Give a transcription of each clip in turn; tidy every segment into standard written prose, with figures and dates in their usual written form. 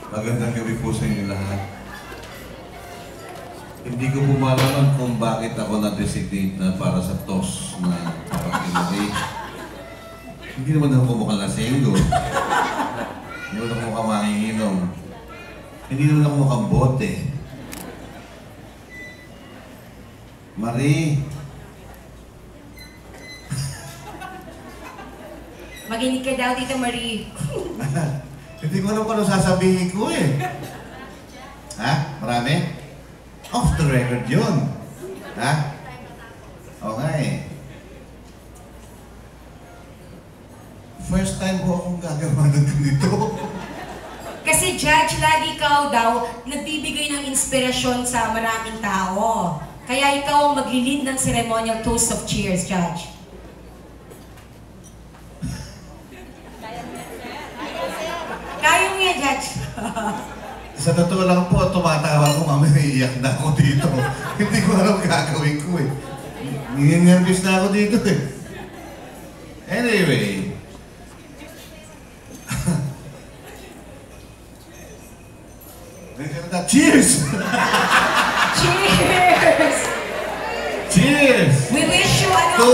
Magandang gabi po sa inyo lahat. Hindi ko po malaman kung bakit ako na-designate na para sa TOS na kapag-inaway. Hindi naman ako mukhang lasenggo. Hindi naman ako mukhang manginginom. Hindi naman ako mukhang bote. Marie. Maginig ka daw, Tita Marie. Hindi ko alam kung ano sasabihin ko eh. Ha? Marami? Off the record yun. Ha? Oo nga eh. First time ko akong gagawa ng ganito. Kasi Judge, lagi ikaw daw nagbibigay ng inspirasyon sa maraming tao. Kaya ikaw ang maglilid ng ceremonial toast of cheers, Judge. Kaya mo yan, Judge. Sa totoo lang po, tumatawa ko, mami, naiiyak na ako dito. Hindi ko alam gagawin ko eh. Nervous na ako dito eh. Anyway. Cheers! Cheers! Cheers! We wish you ano To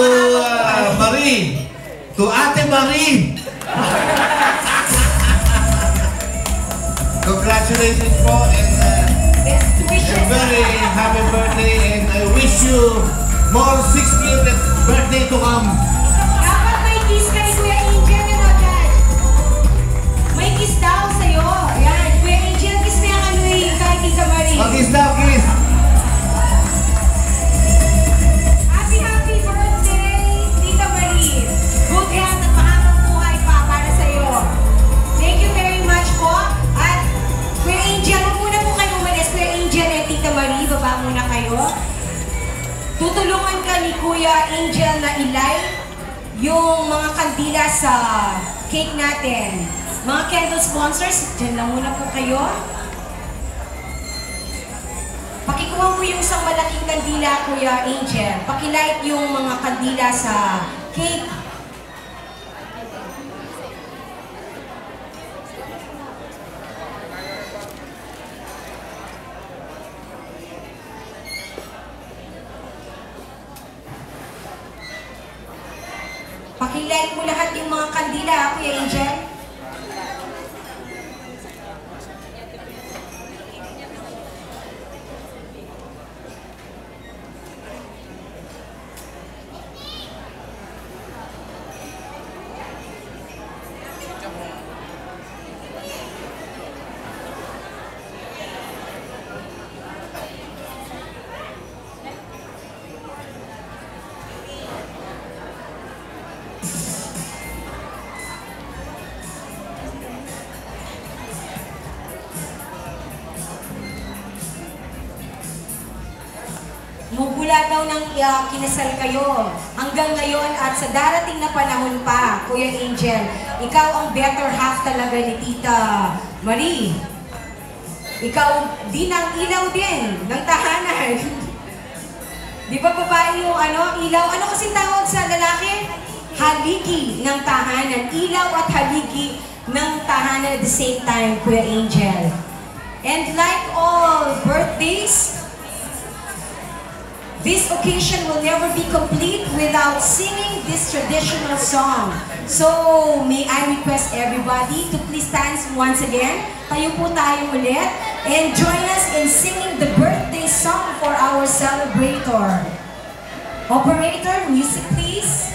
Marie! To Ate Marie! Congratulations po and best wishes. a very happy birthday and I wish you more 60th birthday to come. Dapat may kiss ka ni Kuya Angel, ano, Judge? May kiss daw sa'yo. Yan, Kuya Angel, kiss mo yung ano eh, kay Tita Marie. Oh, kiss daw, kiss! Happy birthday, Tita Marie. Good health at mahabang buhay pa para sa'yo. Thank you very much po. At Kuya Angel, huwag muna po kayo umalis. Kuya Angel at Tita Marie, baba muna kayo. Tutulungan ka ni Kuya Angel na ilay yung mga kandila sa cake natin. Mga candle sponsors, dyan lang muna po kayo. Pakikuha mo yung isang malaking kandila, Kuya Angel. Pakilight yung mga kandila sa cake. Pakilight mo lahat yung mga kandila, Kuya Angel. Mugula daw ng kinasal kayo hanggang ngayon at sa darating na panahon pa, Kuya Angel, ikaw ang better half talaga ni Tita Marie. Ikaw din ang ilaw din ng tahanan. Di ba babae yung ilaw? Ano kasi tawag sa lalaki? Haligi ng tahanan. Ilaw at haligi ng tahanan at the same time, Kuya Angel. And like all birthdays, this occasion will never be complete without singing this traditional song. So, may I request everybody to please stand once again. Tayo po tayo ulit. And join us in singing the birthday song for our celebrator. Operator, music please.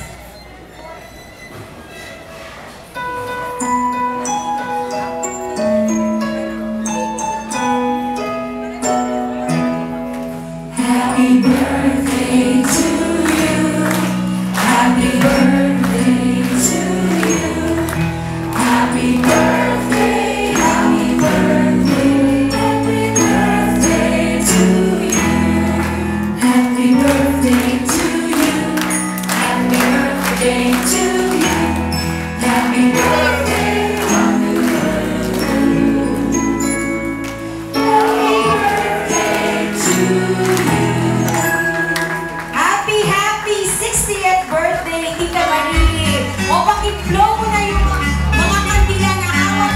Happy birthday to you. Happy birthday to you. Happy birthday, happy birthday, happy birthday to you. Happy birthday to you. Happy birthday to you. Happy birthday, happy birthday. Happy birthday to you. Happy 60th birthday, Tita Marie! O, paki-blow mo na yung mga kandila na awa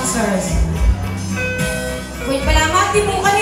sponsors. Wait pala, Mati mo ka